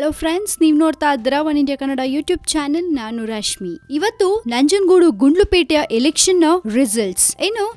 Hello friends, ನೀವು ನೋಡ್ತಾ ಇದ್ದೀರಾ one India Kannada YouTube channel. ನಾನು ರಶ್ಮಿ. ಇವತ್ತು ನಂಜನಗೂಡು ಗುಂಡ್ಲುಪೇಟೆಯ ಎಲೆಕ್ಷನ್ ನ ರಿಸಲ್ಟ್ಸ್.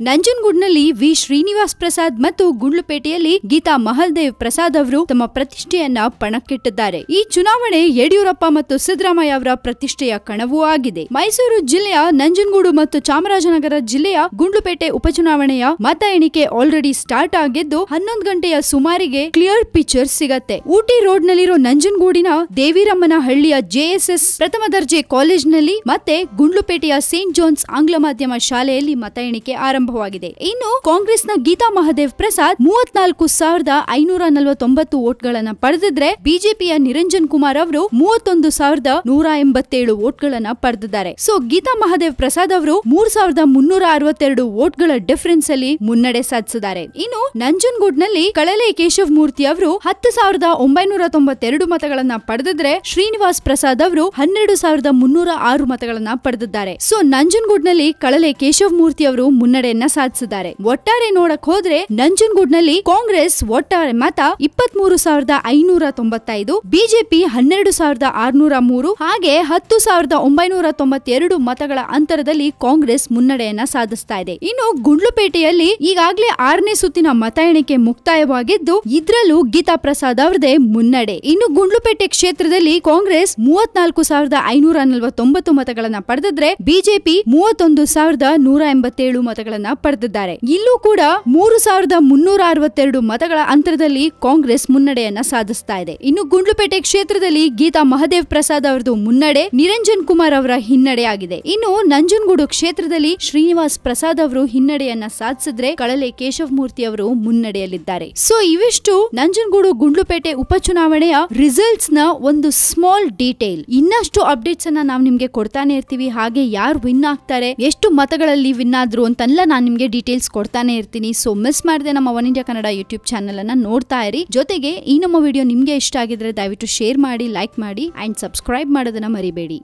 ನಂಜನಗೂಡಿನಲ್ಲಿ ವಿ ಶ್ರೀನಿವಾಸ್ ಪ್ರಸಾದ್ ಮತ್ತು ಗುಂಡ್ಲುಪೇಟೆಯಲ್ಲಿ ಗೀತಾ ಮಹಲ್ದೇವ್ ಪ್ರಸಾದ್ ಅವರು ತಮ್ಮ ಪ್ರತಿಷ್ಠೆಯನ್ನ ಪಣಕ್ಕಿಟ್ಟಿದ್ದಾರೆ. ಈ ಚುನಾವಣೆ ಯಡಿಯೂರಪ್ಪ ಮತ್ತು ಸಿದ್ದರಾಮಯ್ಯ ಅವರ ಪ್ರತಿಷ್ಠೆಯ ಕಣವೂ ಆಗಿದೆ. ಮೈಸೂರು ಜಿಲ್ಲೆಯ ನಂಜನಗೂಡು ಮತ್ತು ಚಾಮರಾಜನಗರ ಜಿಲ್ಲೆಯ ಗುಂಡ್ಲುಪೇಟೆ ಉಪಚುನಾವಣೆಯ ಮತ ಎಣಿಕೆ ಆಲ್ರೆಡಿ ಸ್ಟಾರ್ಟ್ ಆಗಿದ್ದು 11 ಗಂಟೆಯ ಸುಮಾರಿಗೆ ಕ್ಲಿಯರ್ ಪಿಕ್ಚರ್ ಸಿಗತ್ತೆ. ಊಟಿ ರೋಡ್ ನಲ್ಲಿರೋ ನಂಜನಗೂಡಿನ ದೇವಿರಮ್ಮನಹಳ್ಳಿಯ JSS ಪ್ರಥಮ ದರ್ಜೆ ಕಾಲೇಜಿನಲ್ಲಿ ಮತ್ತೆ ಗುಂಡ್ಲುಪೇಟೆಯ ಸೇಂಟ್ ಜಾನ್ಸ್ ಆಂಗ್ಲ ಮಾಧ್ಯಮ ಶಾಲೆಯಲ್ಲಿ ಮತ ಎಣಿಕೆ ಆರಂಭವಾಗಿದೆ. ಇನ್ನು ಕಾಂಗ್ರೆಸ್ನ ಗೀತಾ ಮಹದೇವ್ ಪ್ರಸಾದ್ 34,549 ವೋಟ್ಗಳನ್ನ ಪಡೆದಿದ್ರೆ ಬಿಜೆಪಿಯ ನಿರಂಜನ್ ಕುಮಾರ್ ಅವರು 31,187 ವೋಟ್ಗಳನ್ನ ಪಡೆದಿದ್ದಾರೆ. ಸೊ ಗೀತಾ ಮಹದೇವ್ ಪ್ರಸಾದ್ ಅವರು 3,362 ವೋಟ್ಗಳ ಡಿಫರೆನ್ಸ್ ಅಲ್ಲಿ ಮುನ್ನಡೆ ಸಾಧಿಸಿದ್ದಾರೆ. ಇನ್ನು ನಂಜನಗೂಡ್ನಲ್ಲಿ ಕಳಲೆ ಕೇಶವ್ ಮೂರ್ತಿ ಅವರು 10,992 ಮತಗಳನ್ನ ಪಡೆದಿದ್ರೆ ಶ್ರೀನಿವಾಸ್ ಪ್ರಸಾದ್ ಅವರು 12,306 ಮತಗಳನ್ನ ಪಡೆದಿದ್ದಾರೆ. ಸೊ ನಂಜನಗೂಡ್ನಲ್ಲಿ ಕಳಲೆ ಕೇಶವ್ ಮೂರ್ತಿ ಅವರು ಮುನ್ನಡೆಯನ್ನ ಸಾಧಿಸಿದ್ದಾರೆ. ಒಟ್ಟಾರೆ ನೋಡಕ್ ಹೋದ್ರೆ ನಂಜನಗೂಡ್ನಲ್ಲಿ ಕಾಂಗ್ರೆಸ್ ಒಟ್ಟಾರೆ ಮತ 23,595, ಬಿಜೆಪಿ 12,603 ಹಾಗೆ 10,992 ಮತಗಳ ಅಂತರದಲ್ಲಿ ಕಾಂಗ್ರೆಸ್ ಮುನ್ನಡೆಯನ್ನ ಸಾಧಿಸ್ತಾ ಇದೆ. ಇನ್ನು ಗುಂಡ್ಲುಪೇಟೆಯಲ್ಲಿ ಈಗಾಗಲೇ 6ನೇ ಸುತ್ತಿನ ಮತ ಎಣಿಕೆ ಮುಕ್ತಾಯವಾಗಿದ್ದು ಇದ್ರಲ್ಲೂ ಗೀತಾ ಪ್ರಸಾದ್ ಅವರದೇ ಮುನ್ನಡೆ. ಇನ್ನು ಗುಂಡ್ಲುಪೇಟೆ ಕ್ಷೇತ್ರದಲ್ಲಿ ಕಾಂಗ್ರೆಸ್ 34,549 ಮತಗಳನ್ನ ಪಡೆದಿದ್ರೆ ಬಿಜೆಪಿ 31,187 ಮತಗಳನ್ನ ಪಡೆದಿದ್ದಾರೆ. ಇಲ್ಲೂ ಕೂಡ 3,362 ಮತಗಳ ಅಂತರದಲ್ಲಿ ಕಾಂಗ್ರೆಸ್ ಮುನ್ನಡೆಯನ್ನ ಸಾಧಿಸ್ತಾ ಇದೆ. ಇನ್ನು ಗುಂಡ್ಲುಪೇಟೆ ಕ್ಷೇತ್ರದಲ್ಲಿ ಗೀತಾ ಮಹದೇವ್ ಪ್ರಸಾದ್ ಅವರದು ಮುನ್ನಡೆ, ನಿರಂಜನ್ ಕುಮಾರ್ ಅವರ ಹಿನ್ನಡೆ ಆಗಿದೆ. ಇನ್ನು ನಂಜನಗೂಡು ಕ್ಷೇತ್ರದಲ್ಲಿ ಶ್ರೀನಿವಾಸ್ ಪ್ರಸಾದ್ ಅವರು ಹಿನ್ನಡೆಯನ್ನ ಸಾಧಿಸಿದ್ರೆ ಕಳಲೆ ಕೇಶವ್ ಮೂರ್ತಿ ಅವರು ಮುನ್ನಡೆಯಲ್ಲಿದ್ದಾರೆ. ಸೊ ಇವಿಷ್ಟು ನಂಜನಗೂಡು ಗುಂಡ್ಲುಪೇಟೆ ಉಪಚುನಾವಣೆಯ ರಿಸಲ್ಟ್ಸ್ ನ ಒಂದು ಸ್ಮಾಲ್ ಡೀಟೇಲ್. ಇನ್ನಷ್ಟು ಅಪ್ಡೇಟ್ಸ್ ಅನ್ನ ನಾವು ನಿಮ್ಗೆ ಕೊಡ್ತಾನೆ ಇರ್ತೀವಿ. ಹಾಗೆ ಯಾರು ವಿನ್ ಆಗ್ತಾರೆ, ಎಷ್ಟು ಮತಗಳಲ್ಲಿ ವಿನ್ ಆದ್ರು ಅಂತೆಲ್ಲ ನಾನು ನಿಮ್ಗೆ ಡೀಟೇಲ್ಸ್ ಕೊಡ್ತಾನೆ ಇರ್ತೀನಿ. ಸೊ ಮಿಸ್ ಮಾಡದೆ ನಮ್ಮ one India Kannada YouTube channel ಅನ್ನ ನೋಡ್ತಾ ಇರಿ. ಜೊತೆಗೆ ಈ ನಮ್ಮ ವಿಡಿಯೋ ನಿಮ್ಗೆ ಇಷ್ಟ ಆಗಿದ್ರೆ ದಯವಿಟ್ಟು ಶೇರ್ ಮಾಡಿ, ಲೈಕ್ ಮಾಡಿ ಅಂಡ್ ಸಬ್ಸ್ಕ್ರೈಬ್ ಮಾಡೋದನ್ನ ಮರಿಬೇಡಿ.